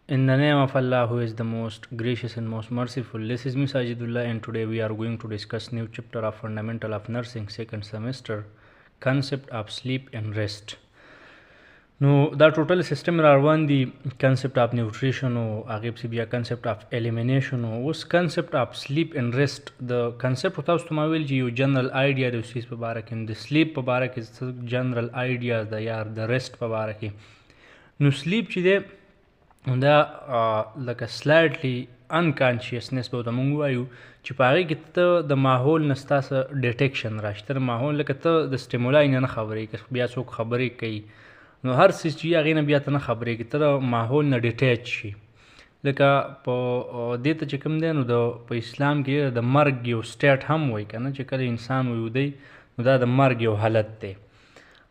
In the name of Allah, who is the most gracious and most merciful, this is me Sajidullah, and today we are going to discuss new chapter of Fundamental of Nursing second semester, concept of sleep and rest. No, the total system are one the concept of nutrition or agib concept of elimination or was concept of sleep and rest. The concept of you general idea the sleep pabarak and the sleep pabarak is general idea the yar the rest pabarak. No sleep chide دا لکه سلایټلی انکانشیسنس به ورته موږ وایو چې په هغې کې ته د ماحول نه ستاسو ډیټیکشن راشي ته ماحول لکه ته د سټیمولای نه خبرې که بیا څوک خبرې کوي نو هر څه چې هغې نه بیا ته نه خبرېږي ته د ماحول نه ډیټیچ شي لکه په دې ته چې کوم دی نو په اسلام کې د مرګ یو سټیټ هم وایي که نه چې کله انسان ویودی نو دا د مرګ یو حالت دی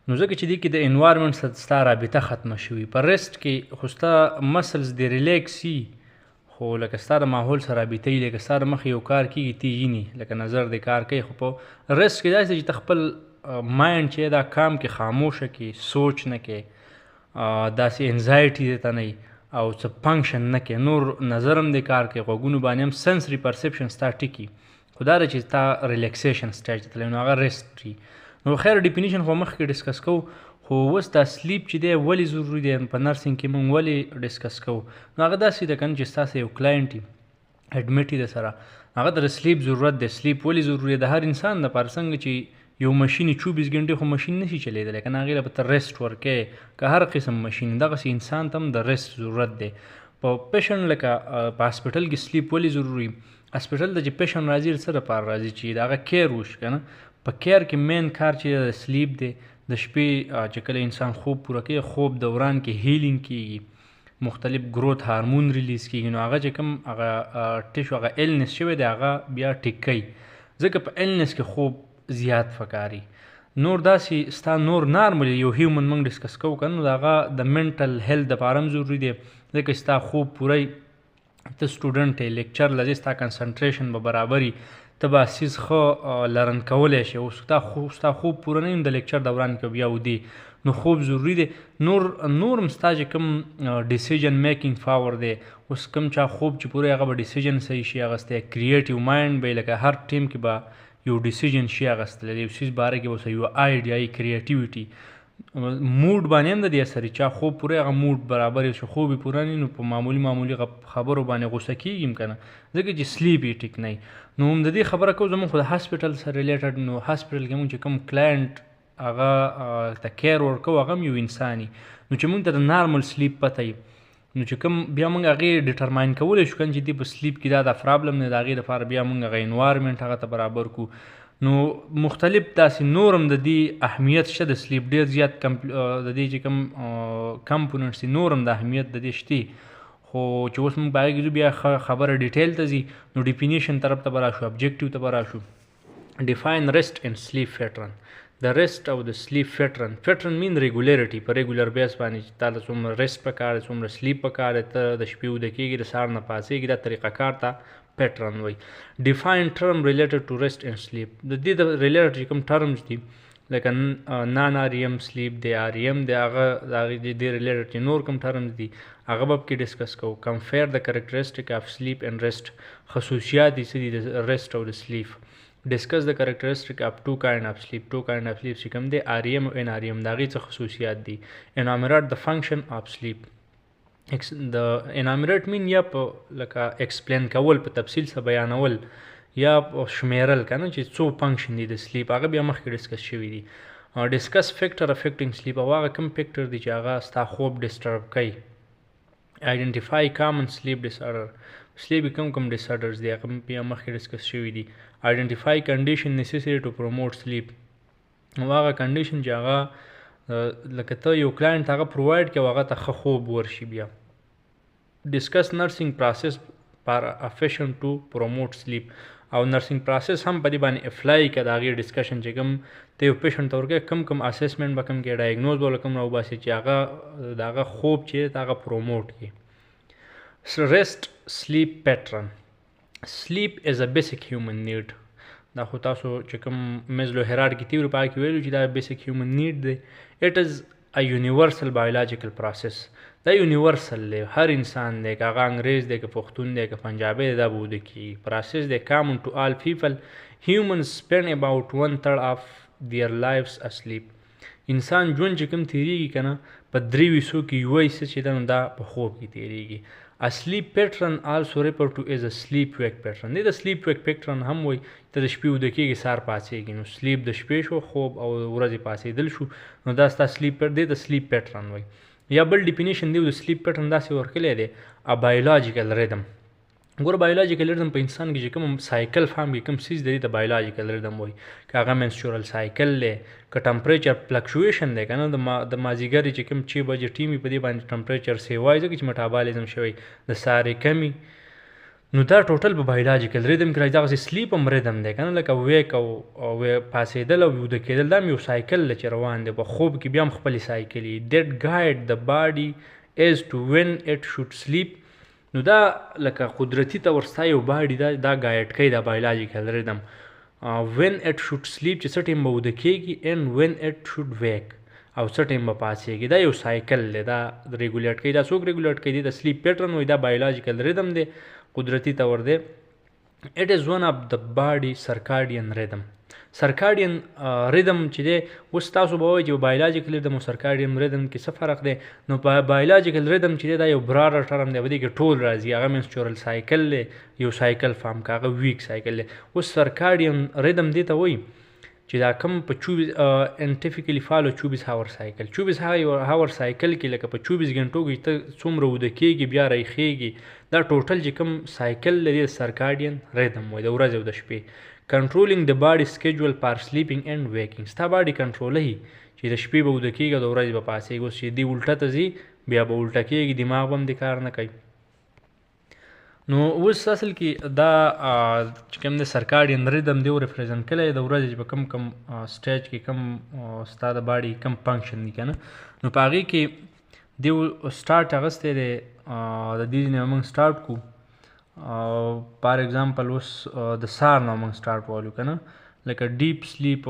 نو ځکه چې دې کې د انوایرمنټ سره ستا رابطه ختمه شوي په رست کې خو ستا مسلز د ریلیکس وي خو لکه ستا د ماحول سره رابطه وي لکه ستا د مخې یو کار کېږي تی ویني لکه نظر د کار کوي خو په رست کې داسې چې ته خپل مایند چې دا کام کې خاموشه کې سوچ نه کې داسې انزایټي دی ته نه او څه فنکشن نه کې نور نظر هم د کار کوي غوږونو باندې هم سنسري پرسپشن ستا ټیکي خو دا چې ستا ریلیکسیشن سټیج ته تللی نو هغه رست وي نو خیر ډیفینیشن خو مخکې ډسکس کوو خو اوس دا سلیپ چې دی ولې ضروري دی په نرسنګ کې موږ ولې ډسکس کوو نو هغه داسې ده که نه چې ستاسو یو کلاینټ وي اډمیټ وي درسره هغه ته د سلیپ ضرورت دی سلیپ ولې ضروري دی د هر انسان دپاره څنګه چې یو ماشین 24 غنټې خو ماشین نشي چلیدلی که نه هغې له به ته ریسټ ورکوې که هر قسم ماشین دغسې انسان ته هم د ریسټ ضرورت دی په پیشنټ لکه په هاسپټل کې سلیپ ولې ضروري هاسپټل ته چې پیشنټ راځي څه دپاره راځي چې د هغه کیر وشي که نه په کیر کې مین کار چې د سلیپ دی د شپې چې کله انسان خوب پوره کوي خوب دوران کې هیلینګ کېږي مختلف گروت هارمون ریلیز کېږي نو هغه چې کوم هغه ټیشو هغه ایلنس شوی دی هغه بیا ټیک کوي ځکه په ایلنس کې خوب زیات فکاري نور داسې ستا نور نارمل یو هیومن موږ ډسکس کوو که نو د هغه د منټل هیلث دپاره هم ضروري دی ځکه ستا خوب پوره ته سټوډنټ یې لیکچر لږې ستا کنسنټریشن به برابري ته به سیز ښه لرن کولی شي اوس ستا خوب پوره نه یم د لیکچر دوران کې بیا ودی نو خوب ضروري دی نور هم ستا چې کوم ډیسیژن میکینګ پاور دی اوس کوم چا خوب چې پوره هغه به ډیسیژن صحیح شي اخیستی کریټیو مایند به لکه هر ټیم کې به یو ډیسیژن شي اخیستلی د یو څیز باره کې به یو آیډیا یي کریټیویټي موډ باندې هم د دې اثر چا خوب پوره هغه موډ برابر شي خوب یې پوره نه نو په معمولي خبرو باندې غوسه کېږي هم که نه ځکه چې سلیپ یې ټیک نه نو هم د دې خبره کوو زموږ خو د هاسپټل سره ریلیټډ نو هاسپټل کې مونږ چې کوم کلاینټ هغه ته کیر ورکوو هغه هم یو انسان نو چې مونږ ته د نارمل سلیپ پته وي نو چې کوم بیا مونږ هغې ډیټرماین کولی شو که چې دې په سلیپ کې دا پرابلم دی د هغې دپاره بیا مونږ هغه انوایرمنټ هغه ته برابر کړو نو مختلف داسې نور هم د دې اهمیت شته د سلیپ ډېر زیات د دې چې کوم کمپوننټس دي نور هم د اهمیت د دې شته خو چې اوس موږ په هغې کې بیا خبره ډیټیل ته ځي نو ډیفینیشن طرف ته به راشو ابجیکټیو ته به راشو ډیفاین ریسټ اینډ سلیپ پیټرن د ریسټ او د سلیپ پیټرن مین ریګولیرټي په ریګولر بیس باندې چې تا ته څومره ریسټ پکار دی څومره سلیپ پکار دی ته د شپې ویده کېږي د سهار نه پاڅېږي دا طریقه کار ته پیټرن وایي ډیفاین ټرم ریلیټډ ټو ریسټ اینډ سلیپ د دې د ریلیټډ چې کوم ټرمز دي لکه نان آر ایم سلیپ دی آر ایم دی هغه د هغې د دې ریلیټډ چې نور کوم ټرمز دي هغه به پکې ډسکس کوو کمپیر د کریکټرسټک اف سلیپ اینډ ریسټ خصوصیات دي څه دي د ریسټ او د سلیپ ډسکس د کریکټرسټک اف ټو کاینډ اف سلیپ چې کوم دی آر ایم او ان آر ایم د هغې څه خصوصیات دي انامرات د فنکشن اف سلیپ د انامرات مین یا په لکه ایکسپلین کول په تفصیل سره بیانول یا شمیرل که نه چې څو فنکشن دي د سلیپ هغه بیا مخکې ډسکس شوي دي ډسکس فیکټر افیکټینګ سلیپ او هغه کوم فیکټر دي چې هغه ستا خوب ډسټرب کوي آیډنټیفای کامن سلیپ ډس آرډر سلیپ کوم ډس آرډرز دي هغه بیا مخکې ډسکس شوي دي آیډنټیفای کنډیشن نیسیسري ټو پروموټ سلیپ او هغه کنډیشن چې هغه لکه ته یو کلاینټ هغه پرووایډ کړي او هغه ته ښه خوب ورشي بیا ډسکس نرسنګ پروسس فار ا پیشنټ ټو پروموټ سلیپ او نرسنګ پروسس هم په دې باندې اپلای کړه د هغې ډسکشن چې کوم ته یو پیشنټ ته ورکوې کوم اسسمنټ به کوم کې ډایګنوز به کوم راوباسي چې هغه د هغه خوب چې هغه پروموټ کړي ریسټ سلیپ پیټرن سلیپ از ا بیسیک هیومن نیډ دا خو تاسو چې کوم میزلو هیرارکي تیوري په هغه کې ویلو چې دا بیسیک هیومن نیډ دی اټ از ا یونیورسل بایولوژیکل پروسس دا یونیورسل دی، هر انسان دی، که هغه انګریز دی، که پښتون دی، که پنجابی دی، دا به وده کېږي. پروسس دی common to all people. Humans spend about 1/3 of their lives asleep. انسان ژوند چې کوم تېرېږي که نه په 3 کې یوه حصه چې ده نو دا په خوب کې تېرېږي. A sleep pattern also referred to as a sleep wake pattern. دی د sleep wake pattern هم وایي. ته د شپې وده کېږي سهار پاڅېږي، نو sleep د شپې شو، خوب او ورځې پاڅېدل شو، نو دا ستا sleep دی د sleep pattern وایي. یا بل ډیفینیشن دی د sleep pattern داسې ورکړی دی a biological rhythm. ګوره بایولوژیکل ریدم په انسان کې چې کوم سایکل فارم کې کوم سیز دی ته بایولوژیکل ریدم وایي. که هغه منسچورل سایکل دی، که ټمپریچر فلکچویشن دی که نه، د مازدیګر چې کوم 6 بجې ټیم وي په دې باندې ټمپریچر سیو وایي ځکه چې میټابالیزم شوی د سارې کمي، نو دا ټوټل په بایولوژیکل ریدم کې راځي. دغسې سلیپ هم ریدم دی که نه، لکه ویک او پاڅېدل او ویده کېدل دا هم یو سایکل دی چې روان دی. په خوب کې بیا هم خپلې سایکل وي. دیټ ګایډ د باډي ایز ټو وین اټ شوډ سلیپ. نو دا لکه قدرتي طور ستا یو باډي دا ګایډ کوي دا بایولوژیکل ریدم. وین اټ شوډ سلیپ چې څه ټایم به وده کېږي، اینډ وین اټ شوډ ویک او څه ټایم به پاڅېږي. دا یو سایکل دی، دا ریګولیټ کوي. دا څوک ریګولیټ کوي؟ د سلیپ پیټرن وایي. دا بایولوژیکل ریدم دی، قدرتي طور دی. اټ از ون اف د باډي سرکاډین ریدم. سرکاډین ریدم چې دی اوس تاسو به وایئ چې بایولوژیکل ریدم او سرکاډین ریدم کې څه فرق دی؟ نو په بایولوژیکل ریدم چې دی دا یو براډر ټرم دی، په دې کې ټول راځي. هغه منسچورل سایکل دی، یو سایکل فارم که هغه ویک سایکل دی. اوس سرکاډین ریدم دې ته وایي چې دا کم په 24 انټیفیکلی فالو 24 هاور سایکل. 24 هاور سایکل کې لکه په 24 غنټو کې ته څومره وده کېږي بیا راخېږي، دا ټوټل چې کوم سایکل لري د سرکاډین ریدم وایي، د ورځې او د شپې. کنټرولینګ د باډي سکیجول فار سلیپینګ اینډ ویکینګ. ستا باډي کنټرولوي چې د شپې به وده کېږي او د ورځې به پاڅېږي. اوس چې دې الټه ته ځي بیا به الټه کېږي، دماغ به هم دې کار نه کوي. نو اوس اصل کې دا چې کوم د سرکاډین ریدم دی ریپرزنټ کړی د ورځې چې په کم کم سټیج کې کم ستا د باډي کم فنکشن دي که نه، نو په هغې کې دی سټارټ اخیستی دی. د دې نه موږ سټارټ کړو. فار ایگزامپل اوس د سهار نه موږ سټارټ والو که نه، لکه ډیپ سلیپ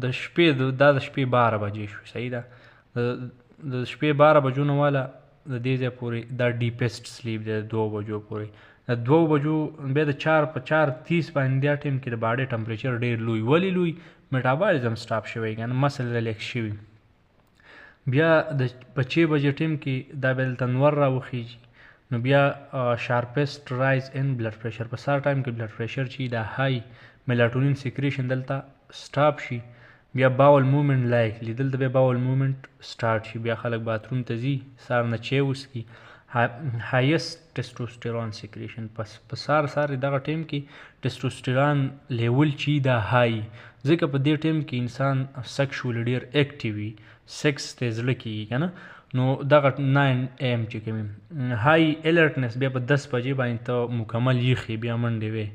د شپې دا د شپې 12 بجې شو، صحیح ده. د شپې 12 بجو نه واله د دې ځای پورې دا ډیپسټ سلیپ دی 2 بجو پورې. د 2 بجو بیا د 4:30 باندې دا ټایم کې د باډي ټمپریچر ډېر لوی. ولې لوی؟ میټابالیزم سټاپ شوی که نه، مسل ریلیکس شوي. بیا د په 6 بجې ټایم کې دا بیا دلته نور راوخیږي، نو بیا شارپسټ رایز ان بلډ پریشر. په سهار ټایم کې بلډ پریشر چې دا های میلاټونین سیکریشن دلته سټاپ شي. بیا باول مومنټ لایکلی، دلته بیا باول مومنټ سټارټ شي. بیا خلک باتروم ته ځي، سهار نه چای وڅښي. هایست ټسټوسټیرون سیکریشن، پس په سهار دغه ټایم کې ټسټوسټیرون لیول چې دا های، ځکه په دې ټایم کې انسان سیکشولی ډېر ایکټیو وي، سیکس ته زړه کېږي که نه. نو دغه 9 AM چې کوم های الرټنس بیا په 10 بجې باندې ته مکمل یخي بیا منډې وې.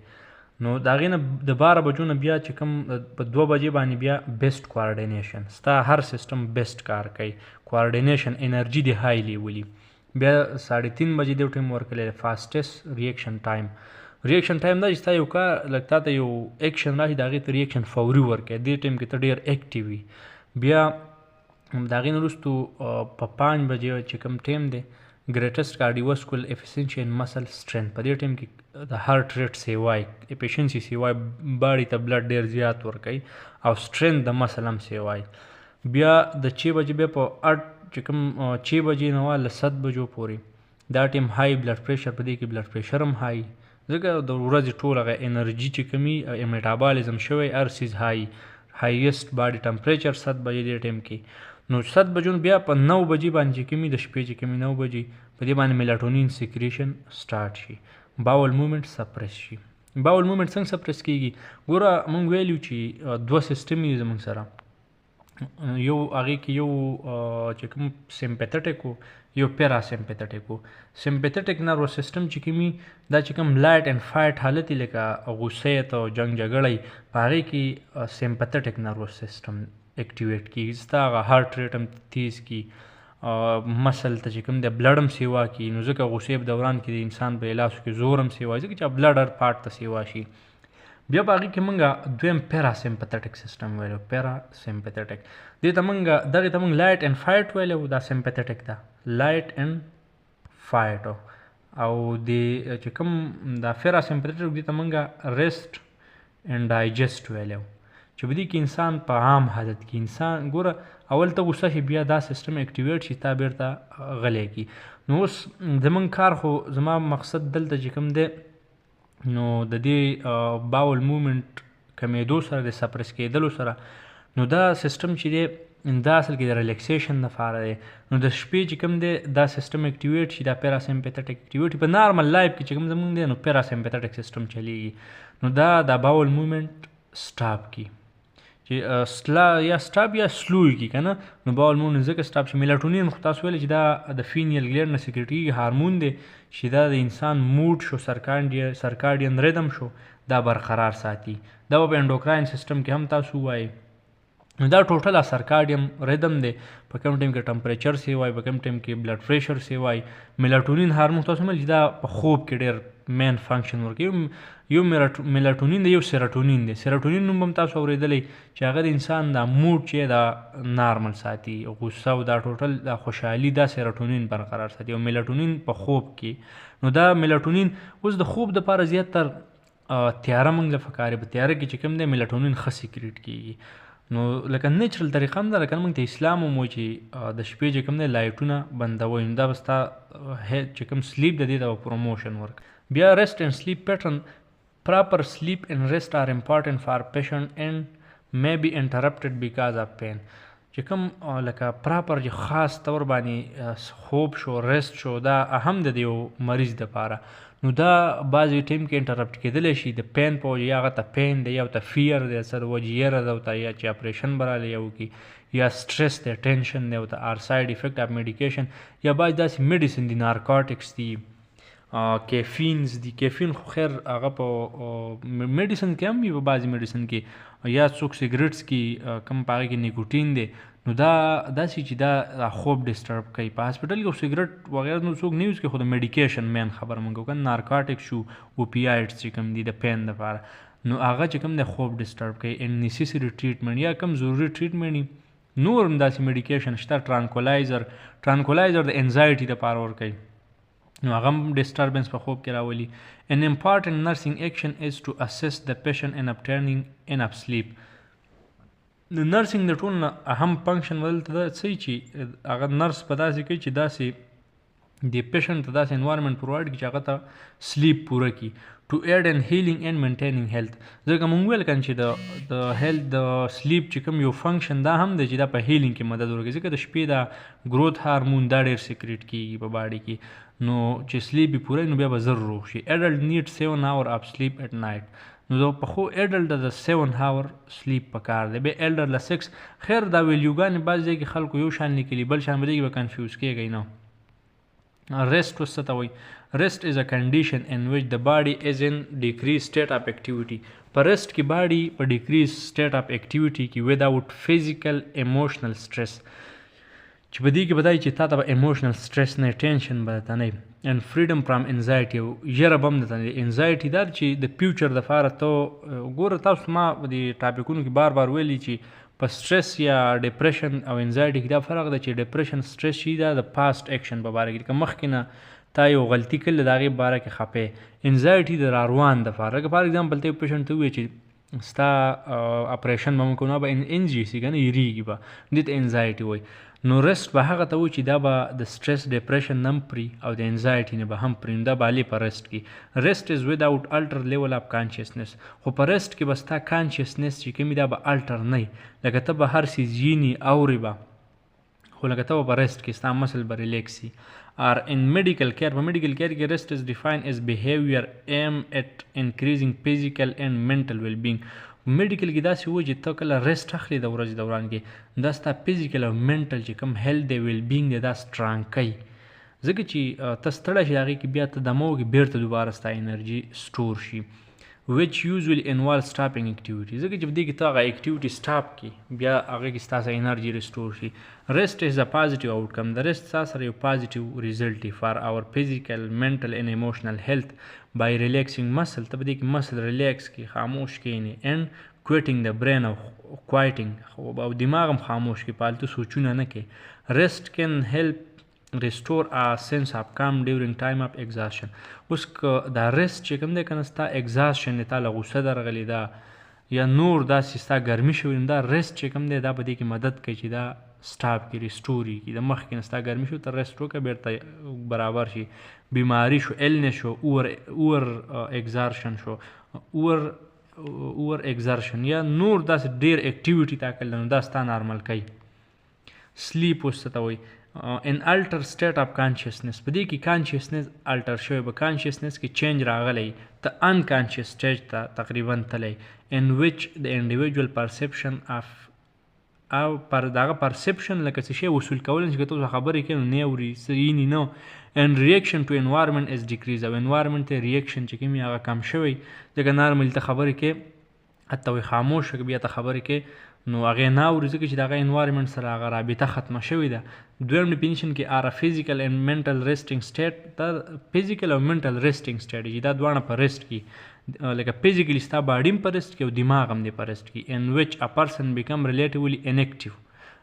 نو د هغې نه د 12 بجو نه بیا چې کوم په 2 بجې باندې بیا بیسټ کوارډینیشن، ستا هر سیسټم بیسټ کار کوي، کوارډینیشن انرژي دی های لیولي. بیا 3:30 بجې دی ټایم ورکړی فاسټسټ ریاکشن ټایم. ریاکشن ټایم دا چې ستا یو کار لکه تا ته یو ایکشن راشي د هغې ته ریاکشن فوري ورکوي. دې ټایم کې ته ډېر ایکټیو وي. بیا د هغې نه وروستو په 5 بجې چې کوم ټایم دی ګریټسټ کارډیواسکول افیسینشي ان مسل سټرینث، په دې ټایم کې د هارټ ریټ سیوای، افیشنسي سیوای، باډي ته بلډ ډېر زیات ورکوي او سټرینث د مسل هم سیوای. بیا د 6 بجې بیا په 8 چې کوم 6 بجې نه واله 7 بجو پورې دا ټایم های بلډ پریشر، په دې کې بلډ پریشر هم های، ځکه د ورځې ټول هغه انرژي چې کومي میټابالیزم شوی هر سیز های. هایست باډي ټمپریچر 7 بجې دې ټایم کې. نو 7 بجو بیا په 9 بجې باندې چې کومي د شپې چې کومي 9 بجې په دې باندې میلاټونین سیکریشن سټارټ شي، باول مومنټ سپریس شي. باول مومنټ څنګه سپریس کېږي؟ ګوره موږ ویلو چې 2 سیسټم دي زموږ سره، یو هغې کې یو چې کوم سمپیتټیک و، یو پیرا سمپیتټیک و. سمپیتټیک نروس سیسټم چې کومي دا چې کوم لایټ اینډ فایټ حالت یې لکه غوسې ته جنګ جګړه، په هغې کې سمپیتټیک نروس سیسټم اکټیویټ کېږي، ستا هغه هارټ ریټ هم تیز کړي، مسل ته چې کوم دی بلډ هم سیوا کړي. نو ځکه غوسې په دوران کې د انسان په لاسو کې زور هم سیوا ځکه چې بلډ هر پارټ ته سیوا شي. بیا په هغې کې موږ دویم پیرا سمپیتټیک سیسټم ویلو، پیرا سمپیتټیک. دې ته موږ دغې ته موږ لایټ اینډ فایټ ویلو، دا سمپیتټیک ده، لایټ اینډ fight او د چې کوم دا پیراسمپتیټک دي ته مونږه ریسټ اینډ ډایجسټ ویلو چې په دې کې انسان په عام حالت کې انسان ګوره اول ته غوسه شي بیا دا سیستم اکټیویټ شي تا بیرته غلی کی نو اوس زمونږ کار خو زما مقصد دلته چې کوم دی نو د دې باول موومنټ کمیدو سره د سپرس کېدلو سره نو دا سیستم چې دی دا اصل کې د ریلیکسیشن لپاره دی نو د شپې چې کوم دی دا سیستم اکټیویټ شي دا پیراسمپتیټک اکټیویټ په نارمل لایف کې چې کوم زمونږ دی نو پیراسمپتیټک سیستم چلیږي نو دا باول موومنټ سټاپ کی چې یا سټاپ یا سلو کی کنه نو باول موومنټ ځکه سټاپ شي میلاټونین خو تاسو ویل چې دا د فینیل ګلینډ نه سیکریټي هارمون دی چې دا د انسان موډ شو سرکاډین ریدم شو دا برقرار ساتي دا په انډوکراین سیستم کې هم تاسو وایي نو دا ټوټل سرکاډیم ریدم دی په کوم ټایم کې ټمپریچر سی وای په کوم ټایم کې بلډ پریشر سی وای میلاټونین هارمون تاسو مل دا په خوب کې ډېر مین فنکشن ورکوي یو میلاټونین دی یو سیروټونین دی سیروټونین نوم هم تاسو اورېدلی چې هغه د انسان دا موډ چې دا نارمل ساتي غوسه او دا ټوټل دا خوشحالي دا سیروټونین برقرار ساتي او میلاټونین په خوب کې نو دا میلاټونین اوس د خوب دپاره زیاتر تیاره موږ له فکارې په تیاره کې چې کوم دی میلاټونین ښه سیکریټ کېږي نو لکه نیچرل طریقه هم ده لکه موږ ته اسلام هم وایي چې د شپې چې کوم دی لایټونه بندوئ نو دا به ستا چې کوم سلیپ د دې ته به پروموشن ورک بیا ریسټ اینډ سلیپ پیټرن proper sleep and rest are important for patient and may be interrupted because of pain چې کوم لکه پراپر چې خاص طور باندې خوب شو ریسټ شو دا اهم د یو مریض دپاره نو دا بعضې ټایم کې انټرپټ کېدلی شي د پین په وجه یا هغه ته پین دی یا ته فیر دی څه د وجې یره ده ورته یا چې اپریشن به رالی یا وکړي یا سټرس دی ټینشن دی ورته آر سایډ افیکټ اف میډیکیشن یا بعض داسې میډیسن دي نارکوټکس دي کیفینز دي کیفین خو خیر هغه په میډیسن کې هم وي په بعضې میډیسن کې یا څوک سیګریټس کې کم په هغې کې نیکوټین دی نو دا داسې چې دا خوب ډسټرب کوي په هاسپټل کې سیګریټ وغیره نو څوک نه یوز کوي خو د میډیکیشن مین خبره مونږ کوو که نارکاټک شو اوپیایډس چې کوم دي د پین دپاره نو هغه چې کوم دی خوب ډسټرب کوي ان نیسیسري ټریټمنټ یا کوم ضروري ټریټمنټ نور هم داسې میډیکیشن شته ټرانکولایزر د انزایټي دپاره ورکوي نو هغه هم ډسټربنس په خوب کې راولي an important nursing action is to assist the patient in obtaining enough sleep د نرسنګ د ټول نه اهم فنکشن دلته دا څه چې هغه نرس په داسې کوي چې داسې د پیشنټ ته داسې انوایرمنټ پرووایډ کړي چې هغه ته سلیپ پوره کړي to aid in healing and maintaining health ځکه مونږ ویل کنه چې د هیلث د سلیپ چې کوم یو فنکشن دا هم دی چې دا په هیلینګ کې مدد ورکوي ځکه د شپې دا گروث هارمون دا ډېر سیکریټ کېږي په باډي کې نو چې سلیپ یې پوره نو بیا به زر روغ شي adult need 7 hours of sleep at night نو په خو ایډلټ د 7 hour سلیپ پکار دی بیا ایلډر له 6 خیر دا ویلیوګانې بعض ځای کې خلکو یو شان لیکلي بل شان به کنفیوز کېږئ نو rest was څه ته وایي rest is a condition in which the body is in decreased state of activity په rest کې body په decreased state of activity کې without physical emotional stress چې په دې کې بدای چې تا ته emotional stress نه tension به ته نه and freedom from anxiety یره بم نه ته anxiety دار چې د فیوچر د فاره ته ګوره تاسو ما د ټاپکونو کې بار بار ویلي چې په سټرس یا ډیپریشن او انزایټي کې دا فرق ده چې ډیپریشن سټرس شي دا د پاست اکشن په باره کې که مخکې نه تا یو غلطي کړې د هغې باره کې خپې انزایټي د راروان دپاره لکه فار اګزامپل ته یو پیشنټ ته ووایي چې ستا اپریشن به مو کوو نو به انجي سي که نه یېرېږي به دې ته انزایټي وایي نو رست به هغه ته وایي چې دا به د سټرس ډیپریشن نه هم پري او د انزایټي نه به هم پري نو دا به علي په رست کې رست از وداوټ الټر لیول اف کانشیسنس خو په رست کې به ستا کانشیسنس چې کوم دا به الټر نه وي لکه ته به هر څیز ویني اورې به خو لکه ته به په رست کې ستا مسل به ریلیکس وي or in medical care په medical care کې rest is defined as behavior aimed at increasing physical and mental well-being میډیکل کې داسې وایي چې ته کله ریسټ اخلي د ورځې دوران کې دا ستا فزیکل او منټل چې کوم هیلث دی ویل بینګ دی دا سټرانګ کوي ځکه چې ته ستړی شي هغې کې بیا ته دمه وکړې بیرته دوباره ستا انرژي سټور شي which usually involve stopping activity ځکه چې په دې کې ته هغه اکټیویټي سټاپ کړي بیا هغې کې ستاسو انرژي ریسټور شي rest is a positive outcome the rest ستا سره یو positive result دی for our physical mental and emotional health by relaxing muscle ته په دې کې muscle relax کړي خاموش کړي and quieting the brain او quieting او دماغ هم خاموش کړي پالتو سوچونه نه کوي rest can help restore a sense of calm during time of exhaustion. اوس که دا rest چې کوم دی که نه ستا exhaustion دی تاله غوسه درغلې ده یا نور داسې ستا ګرمي شوي نو دا rest چې کوم دی دا په دې کې مدد کوي چې دا سټاپ کړي ریسټور یې کړي د مخکې نه ستا ګرمي شو ته rest وکړه بېرته برابر شي بیماري شو illness شو اوور exertion شو اوور exertion یا نور داسې ډېر اکټیویټي تا کړل نو دا ستا نارمل کوي sleep اوس څه ته وایي ان الټر سټیټ اف کانشیسنس په دې کې کانشیسنس الټر شوی به کانشیسنس کې چینج راغلی ته انکانشیس سټیج ته تقریبا تلی ان وچ د انډیویجول پرسپشن اف او پر دغه پرسپشن لکه څه شی وصول کول چې تاسو خبرې کوي نه اوري سینی نو ان ریاکشن ټو انوایرنمنت از ډیکریز او انوایرنمنت ته ریاکشن چې کوم هغه کم شوی ځکه نارمل ته خبرې کوي حتی وي خاموش بیا ته خبرې کوي نو هغې نه اوري ځکه چې د هغه انوایرمنټ سره هغه رابطه ختمه شوې ده دویم ډیفینیشن کې آر فزیکل اینډ منټل ریسټینګ سټیټ دا فزیکل او منټل ریسټینګ سټیټ چې دا دواړه په ریسټ کې لکه فزیکلی ستا باډي هم په ریسټ کې او دماغ هم دی په ریسټ کې ان وچ ا پرسن بیکم ریلیټیولی انیکټیو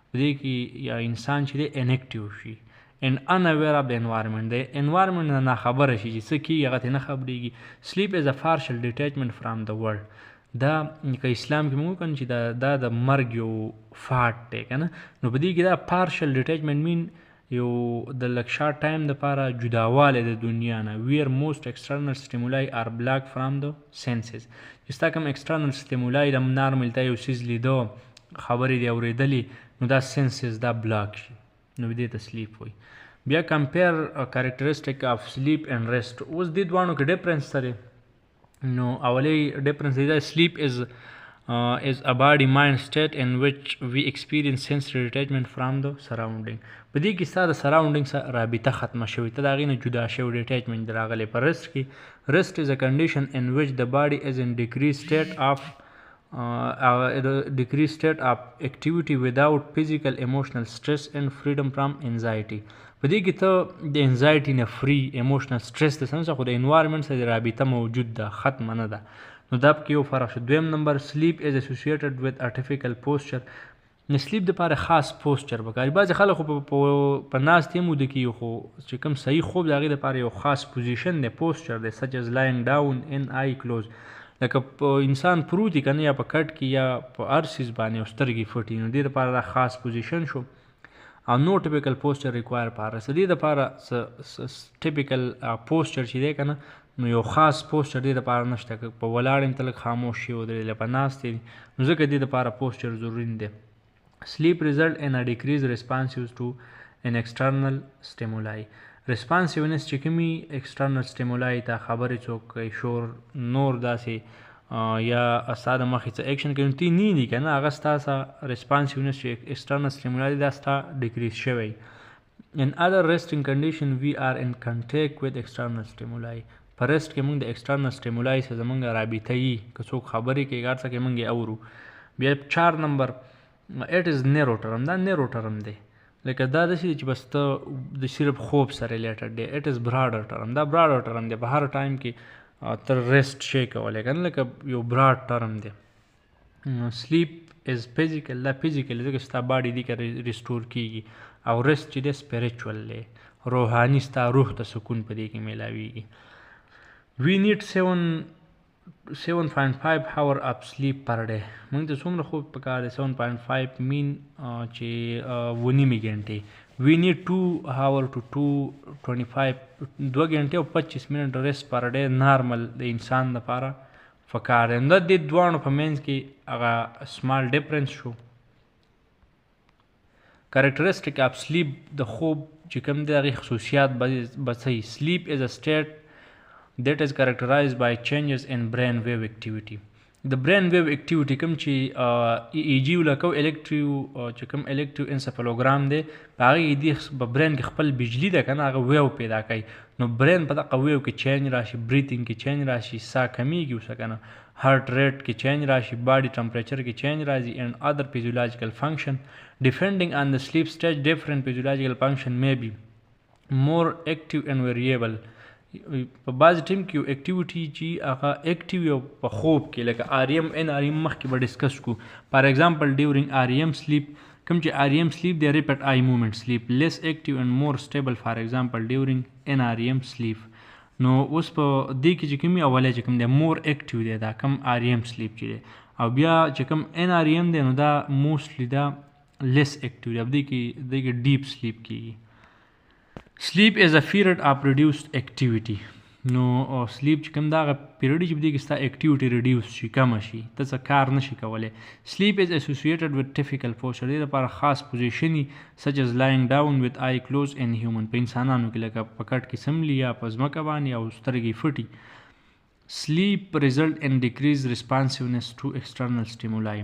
په دې کې یا انسان چې دی انیکټیو شي and unaware of the environment د environment نه خبره شي چې څه کېږي هغه ته نه خبرېږي sleep is a partial detachment from the world دا که اسلام کې موږ وکړو چې دا د مرګ یو فاټ دی که نه نو په دې کې دا پارشل ډیټیچمنټ مین یو د لږ شارټ ټایم دپاره جداوالی د دنیا نه ویر موست ایکسټرنل سټیمولای آر بلاک فرام د سینسز چې ستا کوم ایکسټرنل سټیمولای د نارمل تا یو څیز لیده خبرې دې اورېدلې نو دا سینسز دا بلاک شي نو دې ته سلیپ وایي بیا کمپیر کریکټرسټک اف سلیپ اینډ ریسټ اوس دې دواړو کې ډفرنس سره No, our difference is that sleep is a body-mind state in which we experience sensory detachment from the surrounding. په دې کې ستا د سراونډینګ سره رابطه ختمه شوې ته د هغې نه جدا شوی ډیټیچمنټ راغلی په rest کې rest is a condition in which the body is in decreased state of activity without physical emotional stress and freedom from anxiety. په دې کې ته د انزایټي نه فری ایموشنل سټرس د سنسه خو د انوایرمنټ سره رابطه موجود ده ختمه نه ده نو دا پکې یو فرق شو دویم نمبر سلیپ از اسوسییټډ وذ ارټیفیکل پوسچر نو سلیپ دپاره خاص پوسچر پکار بعضې خلک خو په ناستې هم وده کېږي خو چې کوم صحیح خوب د هغې دپاره یو خاص پوزیشن دی پوسچر دی سچ از لاینګ ډاون ان آی کلوز لکه انسان پروت وي که نه یا په کټ کې یا په هر څیز باندې او سترګې پټي نو دې دپاره دا خاص پوزیشن شو او نو ټیپیکل پوسچر ریکوایر پاره څه دې دپاره ټیپیکل پوسچر چې دی که نه نو یو خاص پوسچر دې دپاره نشته که په ولاړ یم ته لږ خاموش شي ودرېدلی په ناست دی نو ځکه دې دپاره پوسچر ضروري نه دی sleep result in a decreased responsiveness to an external stimuli responsiveness چې کومي external stimuli ته خبرې څوک کوي شور نور داسې یا ستا د مخې څه ایکشن کوي نو تی نه دي که نه هغه ستا څه responsiveness چې external stimuli دا ستا ډیکریز شوی in other resting condition we are in contact with external stimuli په rest کې موږ د external stimuli سره زموږ رابطه یي که څوک خبرې کوي هر څه کې موږ یې اورو بیا 4 نمبر it is narrow term دا narrow term دی لکه دا داسې دی چې بس ته د صرف خوب سره ریلیټډ دی it is broader term دا broader term دی په هر ټایم کې تر ریسټ شي کولی که نه لکه یو براډ ټرم دی سلیپ از فزیکل دا فزیکل ځکه ستا باډي دې که ریسټور کېږي او ریسټ چې دی سپریچول دی روحاني ستا روح ته سکون په دې کې میلاویږي وی نیډ 7.5 hour of sleep per day موږ ته څومره خوب پکار دی 7.5 مین چې 9 غنټې we need 2 hour to 2.25 2 غنټې او 25 منټ ریسټ پر ډے نارمل د انسان لپاره پکار دی نو د دې دواړو په منځ کې هغه سمال ډیفرنس شو کریکټرسټک اف سلیپ د خوب چې کوم دی هغې خصوصیات به څه سلیپ از ا سټیټ that is characterized by changes in brain wave activity the brain wave activity کوم چې EEG ولکو چې کوم الکترو انسفالوګرام دی هغه دې په برین کې خپل بجلی ده که نه هغه ویو پیدا کوي نو برین په دغه ویو کې چینج راشي بریتینګ کې چینج راشي ساه کمیږي اوسه که نه هارت ریټ کې چینج راشي باډي ټمپریچر کې چینج راځي and other physiological function depending on the sleep stage different physiological function may be more active and variable په بعض ټیم کې یو اکټیویټي چې هغه اکټیو یو په خوب کې لکه REM NREM مخکې به ډسکس کو فار ایگزامپل ډیورینګ REM سلیپ کوم چې REM sleep دی rapid eye movement sleep less active and more stable for example during NREM sleep. نو اوس په دې کې چې کومي اولی چې کوم دی مور اکټیو دی دا کم REM sleep چې دی او بیا چې کوم NREM دی نو دا موسټلی دا لیس اکټیو دی. اب دې کې ډیپ سلیپ کیږي. سلیپ از ا پیریډ اف ریډیوسډ اکټیویټي. نو سلیپ چې کوم دا هغه پیریډ چې په دې کې ستا اکټیویټي ریډیوس شي کمه شي ته څه کار نشي کولی. سلیپ از اسوسییټډ وذ ټیپیکل پوسچر. دې لپاره خاص پوزیشن سچ از لاینګ ډاون وذ آی کلوز ان هیومن. په انسانانو کې لکه په کټ کې سملی یا په ځمکه باندې او سترګې فټي. سلیپ رزلټ ان ډیکریز ریسپانسیونیس ټو ایکسټرنل سټیمولی.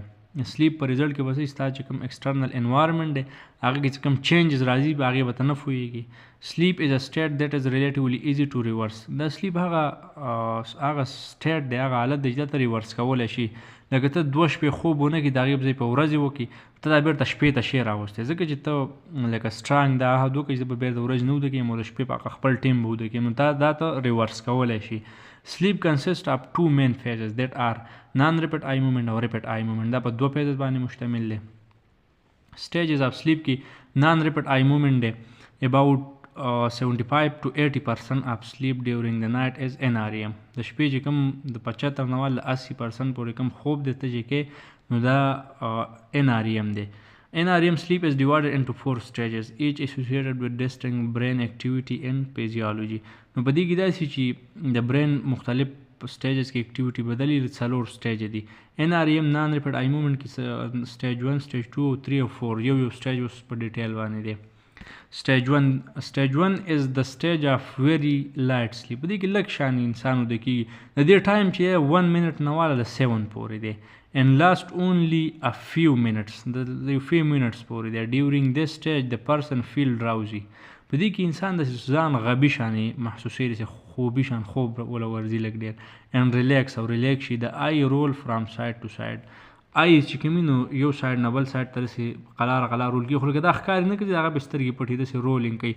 سلیپ په رزلټ کې بس ستا چې کوم ایکسټرنل انوایرمنټ دی هغه کې چې کوم چینجز راځي په هغې به ته نه پوهېږي. سلیپ از ا سټیټ دیٹ از ریلیټیولی ایزی ټو ریورس. دا سلیپ هغه سټیټ دی هغه حالت دی چې دا ته ریورس کولی شي. لکه ته 2 شپې خوب ونه کړي د هغې په ځای په ورځې وکړي ته دا بیرته شپې ته شی راوستی ځکه چې ته لکه سټرانګ دا عهد وکړي چې زه به بیرته ورځ نه وده کړم او د شپې په خپل ټیم به وده کړم نو دا ته ریورس کولی شي. Sleep consists of 2 main phases that are non-rapid eye movement or rapid eye movement. دا په 2 phases باندې مشتمل دی. Stages of sleep کې non-rapid eye movement دی. About 75 to 80% of sleep during the night is NREM. د شپې چې کوم د 75 نه ول 80% پورې کوم خوب دی ته چې کې نو دا NREM دی. NREM sleep is divided into 4 stages, each associated with distinct brain activity and physiology. نو په دې کې داسې چې د برین مختلف سټیجز کې اکټیویټي بدلي 4 سټیج دي. NREM نان ریپیډ آی موومنټ کې سټیج 1 سټیج 2 3 او 4 یو سټیج اوس په ډیټیل باندې دی. سټیج 1 از د سټیج اف ویری لایټ سلیپ. په دې کې لږ شان انسان وده کېږي. د دې ټایم چې 1 منټ نه واله د 7 پورې دی and last only a few minutes. د few minutes پورې دی. During this stage the person feel drowsy. په دې کې انسان د ځان غبي شانې محسوسوي چې خوبي شان خوب ولا ورځي لږ ډېر and relax او ریلیکس شي. د آی رول فرام ساید ټو ساید. آی چې کوم نو یو ساید نه بل ساید ته داسې قلار رول کوي خو لکه دا ښکاري نه کوي هغه به سترګې پټي داسې رولینګ کوي.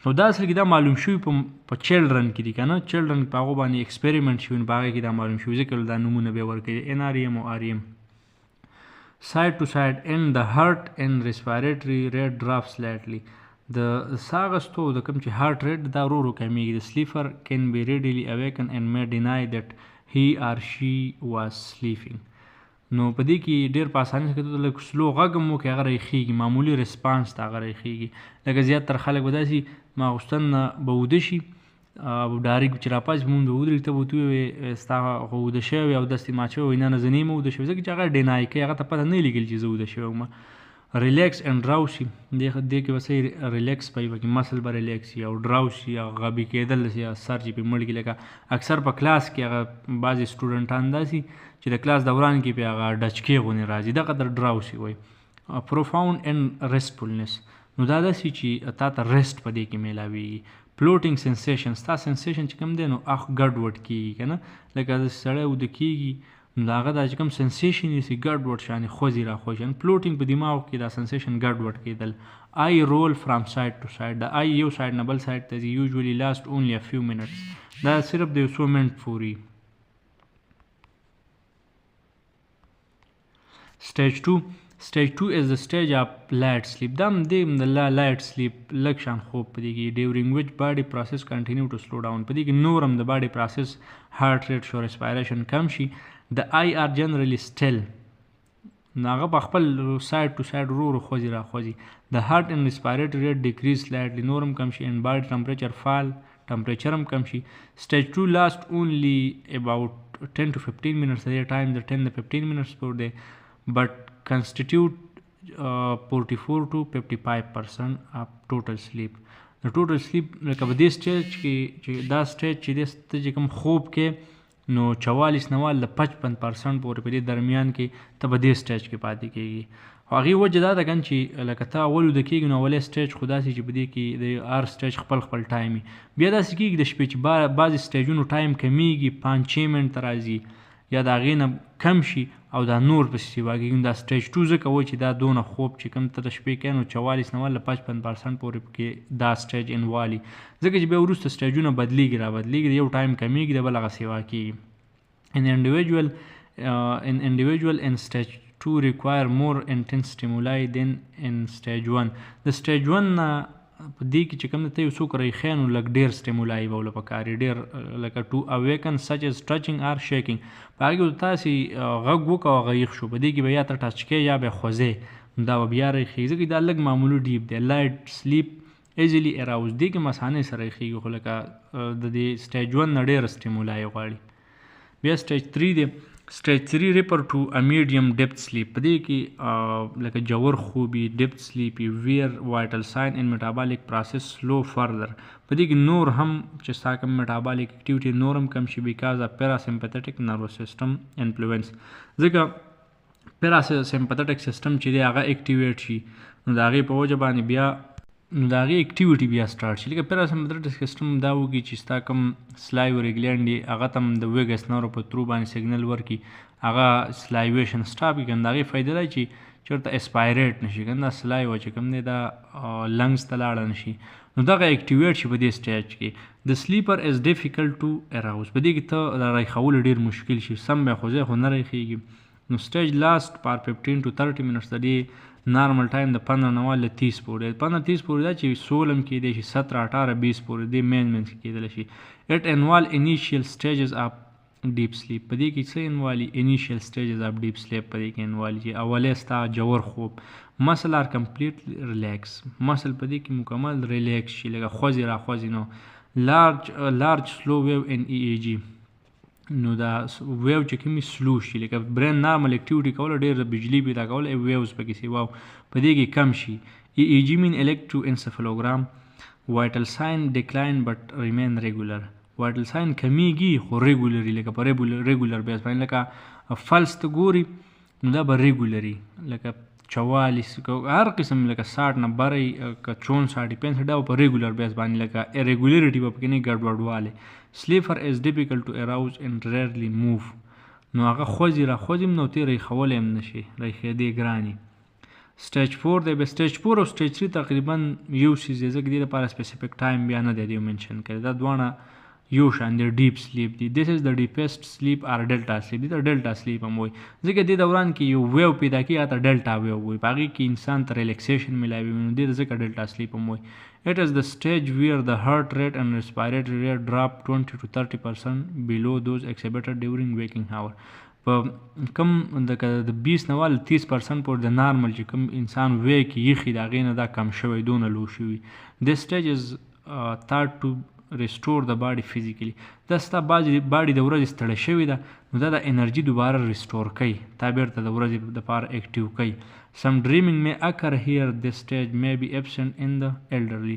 نو دا اصل کې دا معلوم شوي په چلډرن کې دي که نه چلډرن په هغو باندې ایکسپریمنټ شوي په هغې کې دا معلوم شوي ځکه دا نومونه بیا ورکوي NREM او REM. Side to side and the heart and respiratory rate drops slightly. د ساه اخیستو د کوم چې هارت ریټ دا ورو ورو کمیږي. د سلیپر can be readily awaken and may deny that he or she was sleeping. نو په دې کې ډېر په اسانۍ سره کېدو لږ سلو غږ هم وکړي هغه رایخېږي معمولي ریسپانس ته هغه رایخېږي. لکه زیاتره خلک به داسې ماخوستن نه به وده شي ډایرکټ چې راپاسې مونږ به ودرېږي ته به ورته ووایې ستا خو وده شوی او داسې ما شوی وایي نه نه زه نه یم وده شوی ځکه چې هغه ډینای کوي هغه ته پته نه لګېږي چې زه وده شوی یم. ریلیکس اینډ ډراوسي دې کې به ریلیکس پای پکې مسل به ریلیکس شي او ډراوسي یا غبي کېدل یا سر چې پې مړ کړي لکه اکثر په کلاس کې هغه بعضې سټوډنټان داسې چې د کلاس دوران کې پې هغه ډچکې غونې راځي دغه در ډراوسي وایي. پروفاوند اینډ ریسټفولنس نو دا داسې چې تا ته ریسټ په دې کې میلاویږي. فلوټینګ سنسیشن ستا سنسیشن چې کوم دی نو اخ ګډ وډ کېږي که نه لکه د سړی وده کېږي نو د هغه دا چې کوم سنسیشن یې ګډ وډ شانې خوځي را خوځي فلوټینګ په دماغو کې دا سنسیشن ګډ وډ کېدل. آی رول فرام ساید ټو ساید. د آی یو ساید نه بل ساید ته ځي یوزولي لاست اونلی ا فیو منټس. دا صرف د یو څو منټ پورې. Stage 2 is the stage of light sleep. دا هم د light sleep لږ شان خوب په دې کې during which body process continue to slow down. په دې کې نور هم د body process heart rate شو respiration کم شي. The eye are generally still. نو هغه په خپل side to side ورو ورو خوځي را خوځي. The heart and respiratory rate decrease slightly. نور هم کم شي and body temperature fall. temperature هم کم شي. Stage 2 last only about 10 to 15 minutes. At a time the 10 to 15 minutes per day but constitute 44 to 55% of total sleep. The total sleep لکه په دې سټیج کې چې دا سټیج چې دی چې کوم خوب کې نو 44 نه واله 55% پورې په دې درمیان کې ته په دې سټیج کې پاتې کېږي. هغې وجه دا ده که چې لکه ته اول وده کېږي نو اولۍ سټیج خو داسې چې په دې کې د هر سټیج خپل ټایم وي. بیا داسې کېږي د شپې چې بعضې سټیجونو ټایم کمیږي 5-6 منټ ته راځي یا د هغې نه کم شي او دا نور پسې واقعي دا سټیج 2 ځکه وایي چې دا دونه خوب چې کوم ته د شپې کوي نو 44 نه واله 55% پورې پکې دا سټیج انوالي ځکه چې بیا وروسته سټیجونه بدلېږي را بدلېږي د یو ټایم کمیږي د بل هغسې واقعي. In individual in stage 2 require more intense stimuli than in stage 1. د stage 1 نه په دې کې چې کوم ته یو څوک راخیا نو لږ ډېر stimuli به ورله پکار ډېر لکه to awaken such as touching or shaking. په هغې کې تاسې غږ وکړه او هغه یخ شو، په دې کې به یا ته ټچ کوې یا به یې خوځې، دا به بیا راخېږي ځکه دا لږ معمولي ډیپ دی. light sleep easily aroused دې کې مسانې سره راخېږي خو لکه د دې stage 1 نه ډېر stimuli غواړي. بیا stage 3 دی. stage 3 refer to a medium depth sleep. په دې کې لکه جوور خوبي depth sleep where vital sign in metabolic process slow further. په دې کې نور هم چې ستا کوم metabolic activity نور هم کم شي because of parasympathetic nervous system influence. ځکه parasympathetic system چې دی هغه activate شي نو د هغې په وجه باندې بیا نو د هغې اکټیویټي بیا سټارټ شي. لکه پیراسمپتیک سیسټم دا وکړي چې ستا کوم سلایوري ګلینډ دی هغه ته هم د ویګس نرو په ترو باندې سیګنل ورکړي، هغه سلایویشن سټاپ کړي. که د هغې فایده دا چې چېرته اسپایریټ نه شي، که دا سلایو چې کوم دی دا لنګس ته لاړه نه شي، نو دغه اکټیویټ شي په دې سټیج کې. د سلیپر از ډیفیکلټ ټو اراوز. په دې کې ته دا راخول ډېر مشکل شي، سم به خوځې خو نه راخېږي. نو سټیج لاست پار 15 to 30 منټس. د دې نارمل ټایم د 15 نه واله 30 پورې، 15-30 پورې دا چې 16 هم کېدی شي، 17-18-20 پورې دې مینس کې کېدلی شي. اټ انوال انیشیل سټیجز اف ډیپ سلیپ. په دې کې څه انوالي؟ انیشیل سټیجز اف ډیپ سلیپ په دې کې انوالي چې اولی ستا جوور خوب. مسل آر کمپلیټ ریلیکس. مسل په دې کې مکمل ریلیکس شي لکه خوځي را خوځي. نو لارج سلو ویو ان ای ای جی. نو دا ویو چې کومې سلو شي لکه برین نارمل اکټیویټي کوله ډېر بجلی پیدا کوله ویوز پکې سي واو په دې کې کم شي. ای ای جی مین الکتروانسفالوګرام. وایټل ساین ډیکلاین بټ ریمین ریګولر. وایټل ساین کمیږي خو ریګولري لکه په ریګولر بیس باندې لکه فلس ته ګوري نو دا به ریګولري لکه 44 هر قسم لکه 60 نه بری که 64 65 دا په ریګولر بیس باندې لکه ریګولریټي به پکې نه ګډوډواله. سلیپر از ډیفیکلټ ټو اراوز اینډ ریرلی موو. نو هغه خوځي را خوځي نو ته ریښولی هم نه شي، ریښېدې ګراني. سټیج 4 دی. بیا سټیج 4 او سټیج 3 تقریبا یو څیز دی ځکه دې لپاره سپیسیفیک ټایم بیا نه دی دی منشن کړی. دا دواړه یو شان دی ډیپ سلیپ دی. دیس از د ډیپیسټ سلیپ آر ډیلټا سلیپ. دې ته ډیلټا سلیپ هم وایي ځکه دې دوران کې یو ویو پیدا کېږي هغه ته ډیلټا ویو وایي، په هغې کې انسان ته ریلیکسیشن میلاوي نو دې ته ځکه ډیلټا سلیپ هم وایي. It is the stage where the heart rate and respiratory rate drop 20 to 30% below those exhibited during waking hour. په کم د 20 نه واله 30% پورې د نارمل چې کوم انسان وی کې یخي د هغې نه دا کم شوی دونه لو شوي. This stage is thought to restore the body physically. دا ستا باډي د ورځې ستړی شوې ده نو دا د انرژي دوباره ریسټور کوي، تا بیرته د ورځې دپاره اکټیو کوي. Some dreaming may occur here. This stage may be absent in the elderly.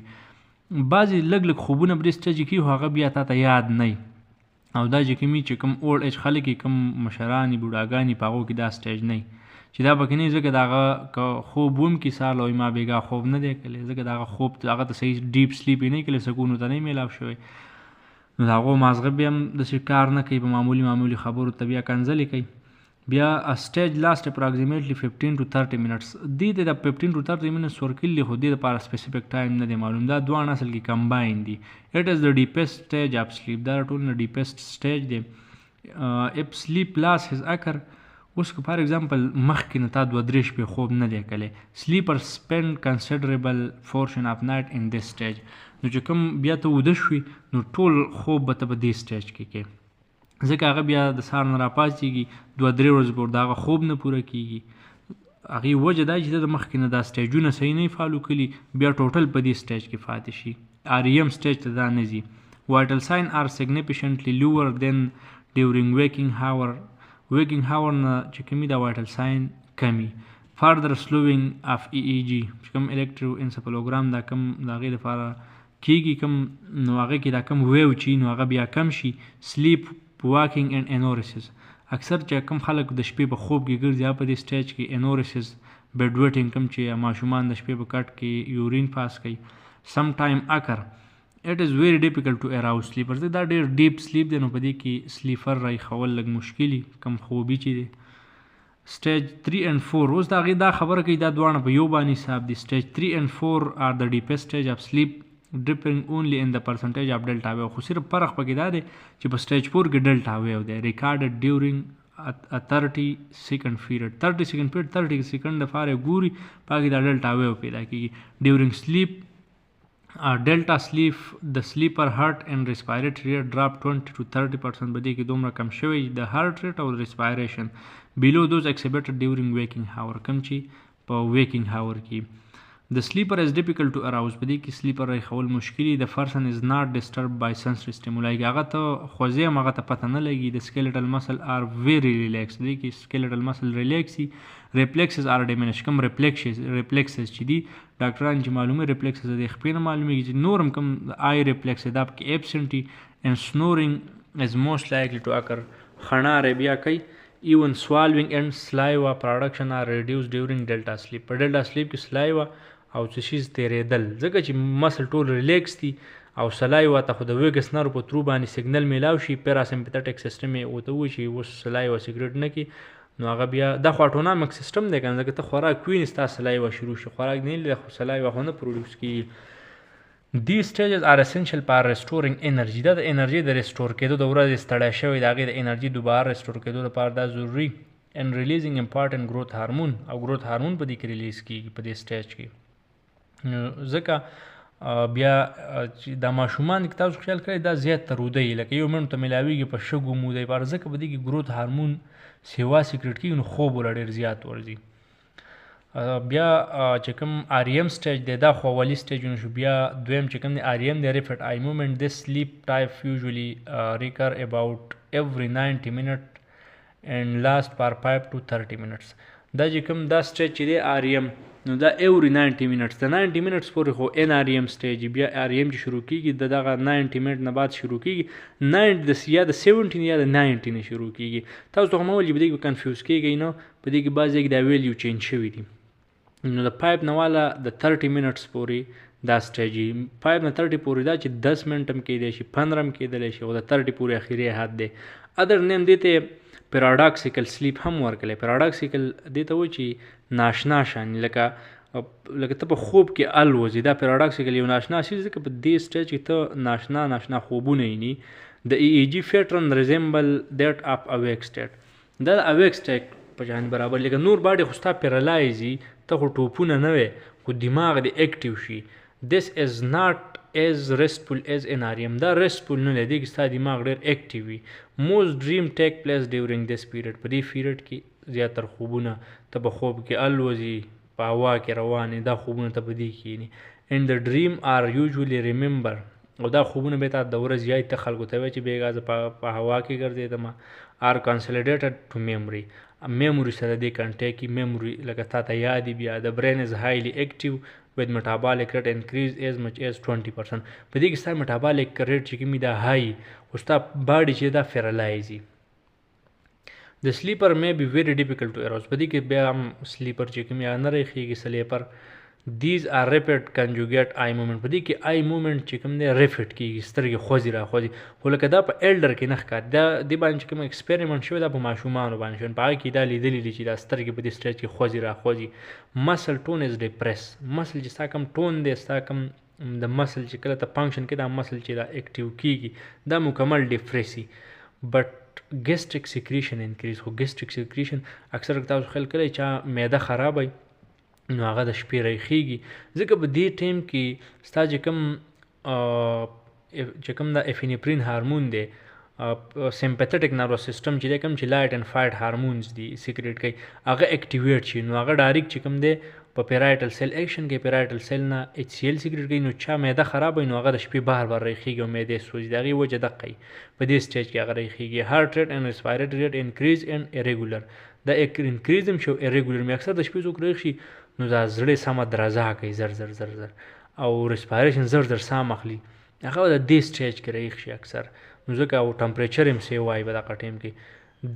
بعضې لږ خوبونه په دې سټیج کې کېږي خو هغه بیا تا ته یاد نه وي، او دا چې کوم اولډ ایج خلک یې کوم مشران بوډاګانې په هغو کې دا سټیج نه وي چې دا پکې نه وي ځکه د هغه که خوب هم کې سال وایي ما بېګا خوب نه دی کړی ځکه د هغه خوب هغه ته صحیح ډیپ سلیپ یې نه کړی، سکون ورته نه میلاو شوی. نو د هغو مازغه بیا هم داسې کار نه کوي، په معمولي خبرو ته بیا کنځلې کوي. بیا سټیج لاست اپراکسیمیټلی 15 to 30 منټس. دې ته د 15 to 30 منټس ورکړي خو دې دپاره سپیسیفیک ټایم نه دی معلوم. دا دواړه اصل کې کمباین دي. اټ از د ډیپیسټ سټیج اف سلیپ. دا ټول نه ډیپیسټ سټیج دی. اف سلیپ لاس هز اکر. اوس که فار ایگزامپل مخکې نه تا 2-3 شپې خوب نه دی کړی، سلیپر سپینډ کنسیډریبل پورشن اف نایټ ان دس سټیج. نو چې کوم بیا ته وده شوي نو ټول خوب به ته په دې سټیج کې کوې ځکه هغه بیا د سهار نه راپاڅېږي 2-3 ورځې پورې د هغه خوب نه پوره کېږي. هغې وجه دا چې د مخکې نه دا سټیجونه صحیح نه فالو کړي بیا ټوټل په دې سټیج کې پاتې شي. REM سټیج ته دا نه ځي. وایټل ساین آر سیګنیفیشنټلی لوور دین ډیورینګ ویکینګ هاور. ویکینګ هاور نه چې کومي دا وایټل ساین کمی. فردر سلوینګ اف EEG چې کوم الکترو انسفالوګرام دا کم د هغې دپاره کېږي کم نو هغه کې دا کم ویو چې نو هغه بیا کم شي. سلیپ واکینګ اینډ انورسز. اکثر چې کوم خلک د شپې په خوب کې ګرځي هغه په دې سټیج کې انورسز بیډ ویټینګ کوم چې ماشومان د شپې په کټ کې یورین پاس کوي. سم ټایم اکر. اټ از ویری ډیفیکلټ ټو اراوز سلیپر. دا ډېر ډیپ سلیپ دی نو په دې کې سلیپر راخول لږ مشکل کم خوبي چې دی. سټیج 3 and 4 اوس د هغې دا خبره کوي دا دواړه په یو باندې حساب دي. سټیج 3 and 4 آر د ډیپیسټ سټیج اف سلیپ ډیپینګ اونلی ان د پرسنټیج اف ډیلټا ویو. خو صرف فرق پکې دا دی چې په سټیج 4 کې ډیلټا ویو دی ریکارډډ ډیورینګ 30 second period 30 second period 30 second لپاره ګوري پاکې دا ډلټا ویو پیدا کیږي during sleep delta sleep the sleeper heart and respiratory rate drop 20 to 30% بده کې دومره کم شوی د heart rate او respiration below those exhibited during waking hour کم چې په waking hour کې the sleeper is difficult to arouse بده کې sleeper راخول مشکلی the person is not disturbed by sensory stimuli هغه ته خوځي هغه ته پته نه لګي the skeletal muscle are very relaxed بده کې skeletal muscle relaxي reflexes are diminished کم reflexes چې دي ډاکټران چې معلومه reflexes د خپل معلومه چې نورم کم eye reflex دا کې absentee and snoring is most likely to occur خناره بیا کوي even swallowing and saliva production are reduced during delta sleep په delta sleep کې saliva او څه شي تیرېدل ځکه چې مسل ټول ریلیکس دي او سلایوا ته خو د ویګس نرو په ترو باندې سیګنل میلاو شي پیراسمپتیټک سیستم یې وته وي چې اوس سلایوا سیګریټ نه کی نو هغه بیا د اټونومیک سیستم دی کنه ځکه ته خوراک کوي نستا سلایوا شروع شي خوراک نه لې سلایوا خو نه پروډوس کی These stages are essential for restoring energy دا د انرژي د ریسټور کېدو د ورځې ستړی شوی د هغې د انرژي دوباره ریسټور کېدو لپاره دا ضروري and releasing important growth hormone او growth hormone په دې کې ریلیز کېږي په دې سټیج کې ځکه بیا چې د ماشومان کې تاسو خیال کړئ دا زیات ترودی لکه یو منټ ته ملاویږي په شګو مودې پر ځکه په دې کې گروث هارمون سیوا سیکریټ کېږي نو خوب ول ډېر زیات ورځي بیا چې کوم REM سټیج دی دا خو اولی سټیجونه شو بیا دویم چې کوم دی REM دی rapid eye movement this sleep type usually recur about every 90 minutes and last for 5 to 30 minutes دا چې کوم دا سټیج چې دی REM نو دا every 90 minutes د 90 minutes پورې خو NREM سټیج بیا REM چې شروع کیږي دغه 90 منټ نه بعد شروع کیږي 90 یا د 17 یا د 90 نه شروع کیږي تاسو ته مو ولې بده کنفیوز کیږي نو په دې کې بعضی دا ویلیو چینج شوی دي نو د 5 نه والا د 30 منټس پورې دا سټیج 5 نه 30 پورې دا چې 10 منټ هم کېدای شي 15 هم کېدلی شي او د 30 پورې اخیری حد دی ادر نیم دیته پیراډاکسیکل سلیپ هم ورکړي پیراډاکسیکل دی ته و چې ناشنا شان لکه ته په خوب کې الوزي دا پیراډاکسیکل یو ناشنا شي ځکه په دې سټیج کې ته ناشنا خوبونه یې د EEG pattern resemble that of awake state دا awake state په جان برابر لکه نور باډي خو ستا پیرالایزي ته خو ټوپونه نه وي خو دماغ دې اکټیو شي this is not as restful as NREM دا restful نه لدی چې ستا دماغ ډېر اکټیو وي most dream take place during this period په دې پیریډ کې زیاتر خوبونه ته په خوب کې الوزي په هوا کې روانې دا خوبونه ته په دې کېني and the dream are usually remember او دا خوبونه به تا د ورځې یاد ته خلکو ته وایي چې بېګا په هوا کې ګرځېدم are consolidated to memory سره دې کنټیکټ کی memory لکه تا ته یاد بیا the brain is highly active with metabolic rate increase as much as 20% په دې کې ستا metabolic rate چې کومې دا هاي خو ستا باډي چې دا فیرالایزي the sleeper may be very difficult to arouse په دې کې بیا هم sleeper چې کوم یا نه رخیږي sleeper these are rapid conjugate eye movement په دې کې eye movement چې کوم دی rapid کېږي سترګې خوځي را خوځي خو لکه دا په elder کې نه ښکاري دا دې باندې چې کوم experiment شوی دا په ماشومانو باندې شوی په هغه کې دا لیدلي دي چې دا سترګې په دې stage کې خوځي را خوځي muscle tone is depressed muscle چې ستا کوم ټون دی ستا کوم د مسل چې کله ته فنکشن کې دا مسل چې دا اکټیو کېږي دا مکمل ډیفریسي بټ gastric secretion increase خو gastric secretion اکثر تاسو خیال کړئ چې معده خرابوي نو هغه د شپې راخیږي ځکه په دې ټیم کې ستا چې کوم د افینفرین هارمون دی سمپیتھیټک نروس سیستم چې دی کوم چې لایټ اینډ فایټ هارمونز دي سیکریټ کوي هغه اکټیویټ شي نو هغه ډایرکټ چې کوم دی په پیرایټل سیل ایکشن کې پیرایټل سیل نه HCl سیکریټ کوي نو چا معده خراب وي نو هغه د شپې بار راخیږي او معده سوځي د هغې وجه دقه په دې سټیج کې هغه راخیږي هارت ریټ اینډ ریسپایریټري ریټ انکریز اینډ ایریګولر دا انکریز هم شو ایریګولر مې اکثر د شپې څوک راخ شي نو دا زړه سمه درزه کوي زر زر زر زر او ریسپایریشن زر زر سام اخلي هغه د دې سټیج کې راخ شي اکثر نو ځکه او ټمپریچر هم سی وای په دغه ټایم کې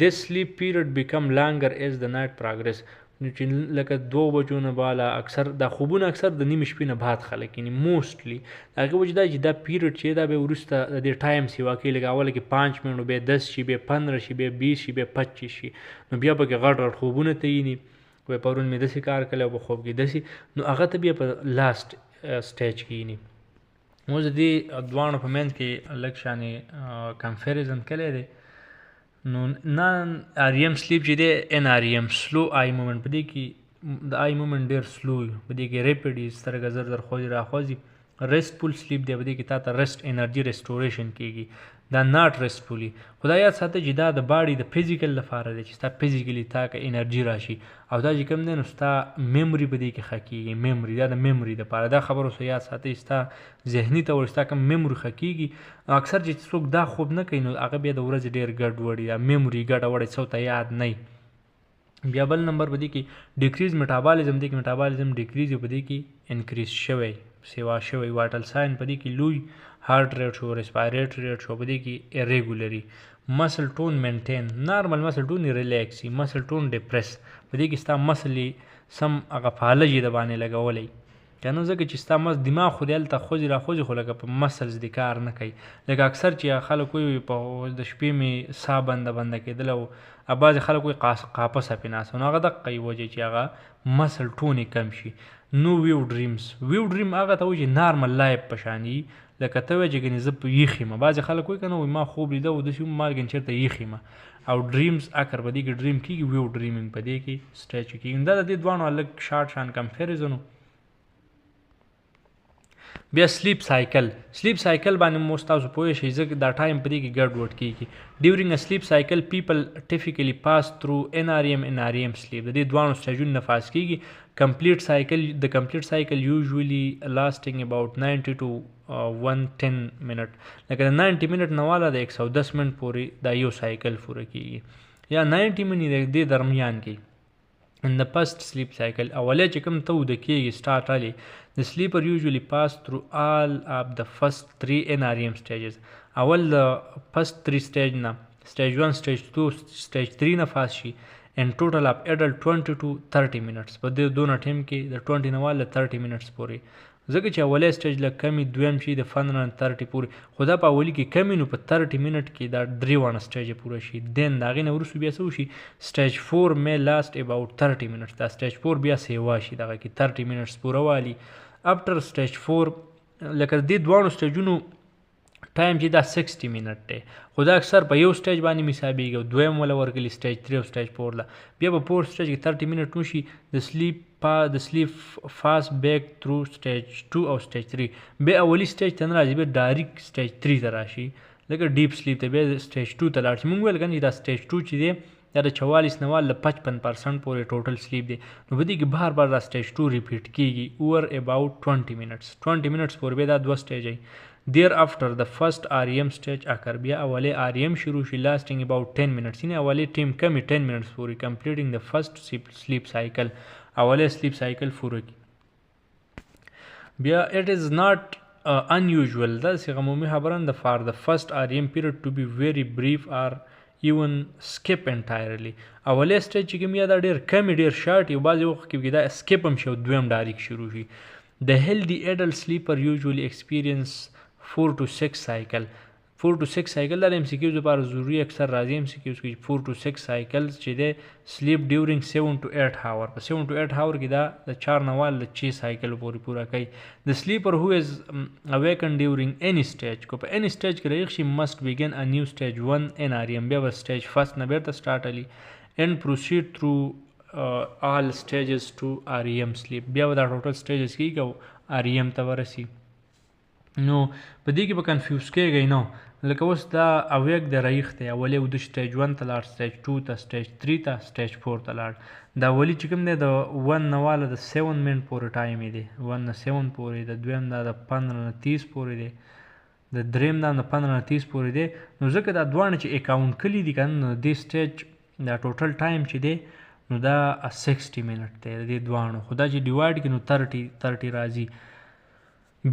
this sleep period become longer as the night progress نو چې لکه 2 بجو نه بالا اکثر دا خوبونه اکثر د نیمه شپې نه بعد خلک یعنی موستلی هغه وجه دا چې دا پیریډ چې دا به وروسته د ټایم سی واقع لګاول کې 5 منټ به 10 شي به 15 شي به 20 شي به 25 شي نو بیا به غړ غړ خوبونه ته یې وي پرون مې داسې کار کړی او خوب کې داسې نو هغه ته بیا په لاست سټیج کې یې اوس دې دوانو په منځ کې لږ شانې کمپیریزن کړی دی نو نان REM سلیپ چې دی NREM سلو آی مومنټ، په دې کې د آی مومنټ ډېر سلو وي، په دې کې ریپډ وي، سترګه زر زر خوځي راخوځي. ریسټفول سلیپ دی، په دې کې تا ته ریسټ انرژي ریسټوریشن کېږي، دا ناټ ریسټفولي. خو دا یاد ساته چې دا د باډي د فزیکل لپاره دی، چې ستا فزیکلی تا که انرژي راشي، او دا چې کوم دی نو ستا میموري په دې کې ښه کېږي. میموري دا د میموري دپاره، دا خبره اوس یاد ساتئ، ستا ذهني طور ستا کوم میموري ښه کېږي. اکثر چې څوک دا خوب نه کوي نو هغه بیا د ورځې ډېر ګډوډ وي، دا میموري ګډه وډه څه ته یاد نه وي. بیا بل نمبر په دې کې ډیکریز میټابالیزم دی، کې میټابالیزم ډیکریز په دې کې انکریز شوی، سیوا شوی. واټل ساین په دې کې لوی، هارت ریټ شو، ریسپایریټری ریټ شو، په دې کې اریګولري. مسل ټون مینټین، نارمل مسل ټون ریلیکسي، مسل ټون ډیپریس، په دې کې ستا مسل سم هغه فعالجي د باندې لګولی که نه، ځکه چې ستا دماغ خو دې هلته خوځي راخوځي، خو لکه په مسلز دې کار نه کوي. لکه اکثر چې خلک وایي په د شپې مې ساه بنده کېدله، او بعضې خلک وایي قاپسه پې ناسته، نو هغه دقه یې وجه چې هغه مسل ټون یې کم شي. نو ویو ډریمز، ویو ډریم هغه ته وایي چې نارمل لایف په شان وي، لکه ته وایې چې ګنې زه په یخ یم. بعضې خلک وایي که نه وایي ما خوب لیده او داسې ما ګنې چېرته یخ یم. او ډریمز اکر په دې کې ډریم کېږي، ویو ډریمینګ په دې کې سټیچو کېږي. دا د دې دواړو لږ شارټ شان کمپیریزن. بیا سلیپ سایکل، سلیپ سایکل باندې مو تاسو پوه شئ، ځکه دا ټایم په دې کې ګډوډ کېږي. ډیورینګ ا سلیپ سایکل پیپل ټیپیکلی پاس تھرو NREM سلیپ، د دې دواړو سټیجونو نه پاس کېږي. کمپلیټ سایکل، د کمپلیټ سایکل یوزولي لاسټینګ اباؤٹ 90 to 110 منټ، لکه د 90 منټ نه والا د 110 منټ پورې دا یو سایکل پوره کېږي، یا 90 منټ د دې درمیان کې. In the first sleep cycle، اولی چې کوم ته وده کېږي start early، the sleeper usually pass through all of the first 3 NREM stages. اول د first 3 stage نه، stage 1 stage 2 stage 3 نه پاس شي. in total of adult 20 to 30 minutes، په دې دونه ټیم کې د 20 نه والا 30 minutes پورې، ځکه چې اولی سټیج لږ کمی، دویم شي د 130 پورې، خو دا په اولي کې کمی، نو په 30 منټ کې دا 3 وانه سټیج پوره شي. دین د هغې نه وروسته بیا څه وشي، سټیج 4 may last about 30 minutes، دا سټیج 4 بیا سیوا شي دغه کې 30 منټس پوره والي. افټر سټیج 4 لکه دې دواړو سټیجونو ټایم چې دا 60 منټ دی، خو دا اکثر په یو سټیج باندې حسابېږي، او دویم وله ورکړي سټیج 3 او سټیج 4 له. بیا په 4 سټیج کې 30 منټ وشي، د سلیپ فاست بیک تھرو سټیج 2 او سټیج 3، بیا اولی سټیج ته نه راځي، بیا ډایرکټ سټیج 3 ته راشي، لکه ډیپ سلیپ ته بیا سټیج 2 ته لاړ شي. موږ ویل که نه چې دا سټیج 2 چې دی دا د 44 نه والا 55% پورې ټوټل سلیپ دی، نو په دې کې بار بار دا سټیج 2 ریپیټ کېږي اوور اباؤٹ 20 منټس پورې، بیا دا 2 سټیج وي. دیر after the first REM stage occur، بیا اولی REM شروع شي lasting about 10 minutes، یعنی اولی ټیم کمی 10 minutes پورې completing the first sleep cycle، اولی sleep cycle پوره کی. بیا it is not unusual، داسې عمومي خبره ده for the first REM period to be very brief or even skip entirely. اولی سټیج چې کوم یا دا ډېر کمی ډېر شارټ یو، بعضې وخت کې دا سکپ هم شي او دویم ډایرکټ شروع شي. The healthy adult sleeper usually experience 4 to 6 cycle، 4 to 6 cycle دا د MCQs لپاره ضروري اکثر راځي MCQs کې 4 to 6 cycles چې دی sleep during 7 to 8 hour، په 7 to 8 hour کې دا د 4 نه والا 6 cycle پورې پوره کوي. The sleeper who is awakened during any stage، کو په any stage کې رایښ شي must begin a new stage 1 NREM، بیا به stage 1 نه بیرته start علي and proceed through all stages to REM sleep، بیا به دا ټوټل stages کېږي او REM ته ورسي. نو په دې کې به کنفیوز کېږئ نو، لکه اوس دا اویک د رایښ دی، اولی د سټیج 1 ته لاړ، سټیج 2 ته، سټیج 3 ته، سټیج 4 ته لاړ. دا اولی چې کوم دی د 1 نه والا د 7 منټ پورې ټایم یې دی، 1 نه 7 پورې، د دویم دا د 15 نه 30 پورې دی، د دریم دا د 15 نه 30 پورې دی. نو ځکه دا دواړه چې اکاونټ کړي دي که نه، نو دې سټیج دا ټوټل ټایم چې دی نو دا 60 منټ دی د دې دواړو، خو دا چې ډیوایډ کړي نو 30 راځي.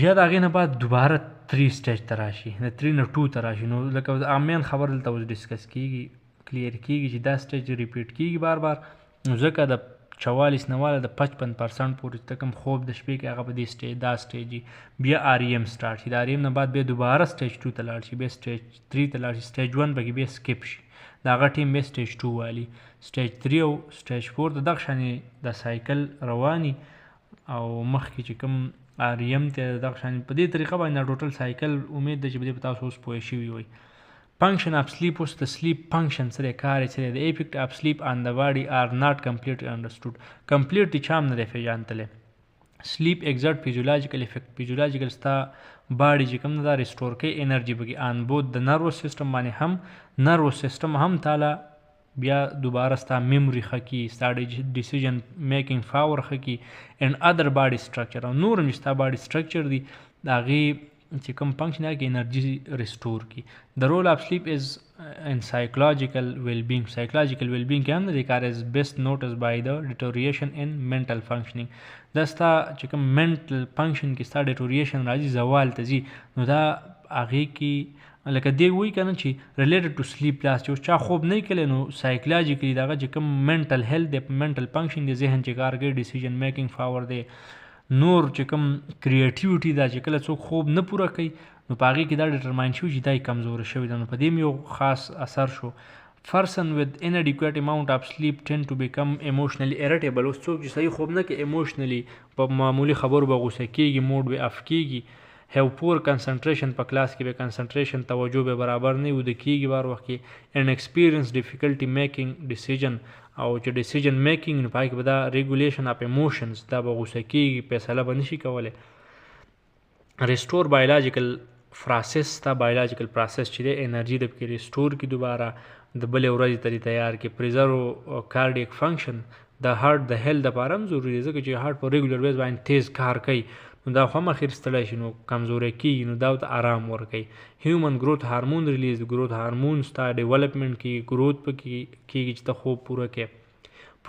بیا د هغې نه بعد دوباره 3 سټیج ته راشي، د 3 نه 2 ته راشي. نو لکه مین خبر دلته اوس ډسکس کېږي، کلیر کېږي چې دا سټیج ریپیټ کېږي بار بار، نو ځکه د 44 نه والا د 55% پورې ته کوم خوب د شپې کې هغه په دې سټیج دا سټیج وي. بیا REM سټارټ شي، د REM نه بعد بیا دوباره سټیج 2 ته لاړ شي، بیا سټیج 3 ته لاړ شي، سټیج 1 پکې بیا سکپ شي، د هغه ټیم بیا سټیج 2 والي، سټیج 3 او سټیج 4 د دغه شانې د سایکل رواني، او مخکې چې کوم REM ته دغه شان په دې طریقه باندې ټوټل سایکل امید ده چې په دې تاسو اوس پوه شوي وئ. function of sleep اوس د sleep function څه دی کار یې څه دی the effect of sleep on the body are not completely understood completely چا هم نه دی پیژندلی sleep exert physiological effect physiological ستا باډي چې کوم دا ریسټور کوي انرژي پکې آن بوث د نروس سیستم باندې هم نروس سیستم هم تعالی بیا دوباره ستا میموري ښه کي ستا ډیسیژن میکینګ پاور ښه کي اینډ ادر باډي سټرکچر او نور هم چې ستا باډي سټرکچر دي د هغې چې کوم فنکشن هغه انرژي ریسټور کی د رول اف سلیپ از ان سایکولوژیکل ویل بینګ سایکولوژیکل ویل بینګ کې هم د کار از بیسټ نوټس بای د ډیټوریشن ان منټل فنکشنینګ دا ستا چې کوم منټل فنکشن کې ستا ډیټوریشن راځي زوال ته ځي نو دا هغې کې لکه دی وایي که نه چې ریلیټډ ټو سلیپ لاس چې اوس چا خوب نه کړی نو سایکولوژیکلی د هغه چې کوم منټل هیلث دی منټل فنکشن دی ذهن چې کار کوي ډیسیژن میکینګ پاور دی نور چې کوم کریټیوټي دا چې کله څوک خوب نه پوره کوي نو په هغې کې دا ډیټرماین شوي چې دا یې کمزوره شوي ده نو په دې هم یو خاص اثر شو person with inadequate amount of sleep tend to become emotionally irritable اوس څوک چې صحیح خوب نه کوي emotionally په معمولي خبرو به غوسه کېږي موډ به اف کېږي have poor concentration په کلاس کې به concentration توجه به برابر نه وده کېږي بار وخت کې and experience difficulty making decision او چې ډیسیژن میکینګ نو پای کې به دا ریګولیشن اف ایموشنز دا به غوسه کېږي فیصله به نشي کولی ریسټور بایولوژیکل پروسس تا بایولوژیکل پروسس چې دی انرژي د پکې ریسټور کی دوباره د بلې ورځې ته تیار کی پریزرو کارډیک فنکشن د هارت د هیلث لپاره هم ضروري دی ځکه چې هارت په ریګولر بیس باندې تیز کار کوي نو دا خو هم اخر ستړی شي نو کمزوری کېږي نو دا ورته آرام ورکوي هیومن گروث هارمون ریلیز گروث هارمون ستا ډیولپمنټ کې گروث پکې کېږي چې ته خوب پوره کې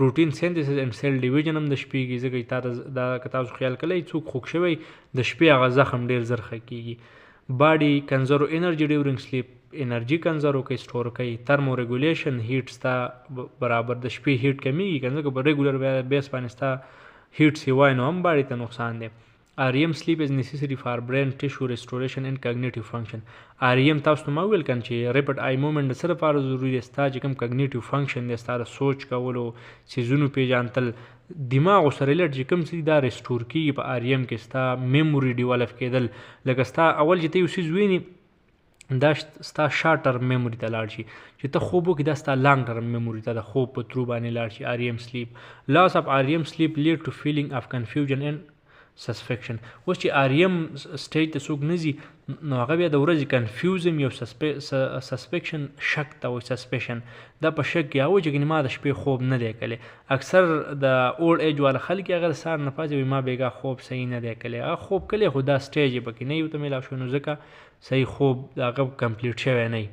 پروټین سینتھسس اینڈ سیل ډیویژن هم د شپې کې ځکه چې دا که تاسو خیال کوئ څوک خوږ شوی د شپې هغه زخم ډېر زر ښه کېږي باډي کنزرو انرژي ډیورنګ سلیپ انرژي کنزرو کوي سټور کوي ترمو ریګولیشن هیټ ستا برابر د شپې هیټ کمیږي که ځکه په ریګولر بیس باندې ستا هیټ سیوای نو هم باډي ته نقصان دی REM sleep is necessary for brain tissue restoration and cognitive function REM تاسو ته ما ویل کنه چې ریپټ آی موومنټ د څه لپاره ضروري دی ستا چې کوم کاګنیټیو فنکشن دی ستا د سوچ کولو څیزونو پیژندل دماغ سره ریلیټ چې کوم څه دا ریسټور کېږي په REM کې ستا میموري ډیولپ کېدل لکه ستا اول چې ته یو څیز ویني دا ستا شارټ ټرم میموري ته لاړ شي چې ته خوب وکړې دا ستا لانګ ټرم میموري ته د خوب په ترو باندې لاړ شي REM sleep loss of REM sleep lead to feeling of confusion and سسپیکشن اوس چې REM سټیج ته څوک نه ځي نو هغه بیا د ورځې کنفیوزم یو سسپیکشن شک ته وایي سسپیشن دا په شک کې هغه چې ما د شپې خوب نه دی کلی اکثر د اولډ ایج والا خلک هغه د سهار نه پاڅي وایي ما بېګا خوب صحیح نه دی کلی هغه خوب کلی خو دا سټیج یې پکې نه یو ته میلاو شوی نو ځکه صحیح خوب د هغه کمپلیټ شوی نه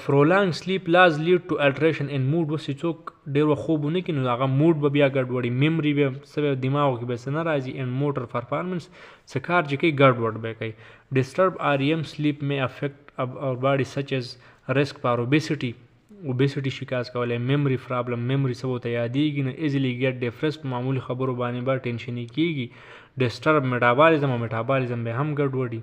prolonged sleep loss lead to alteration in mood وس څوک ډېر خوب ونه کړي نو هغه موډ به بیا ګډوډي میموري به څه دماغ کې به څه نه راځي ان موټر پرفارمنس څه کار چې کوي ګډوډ به کوي ډسټرب REM sleep may affect our body such as risk for obesity شکاس کولی میموري پرابلم میموري څه ورته یادېږي نو ایزیلی ګیټ ډیفرس په معمولي خبرو باندې به ټینشني کېږي ډسټرب میټابالیزم او میټابالیزم به هم ګډوډي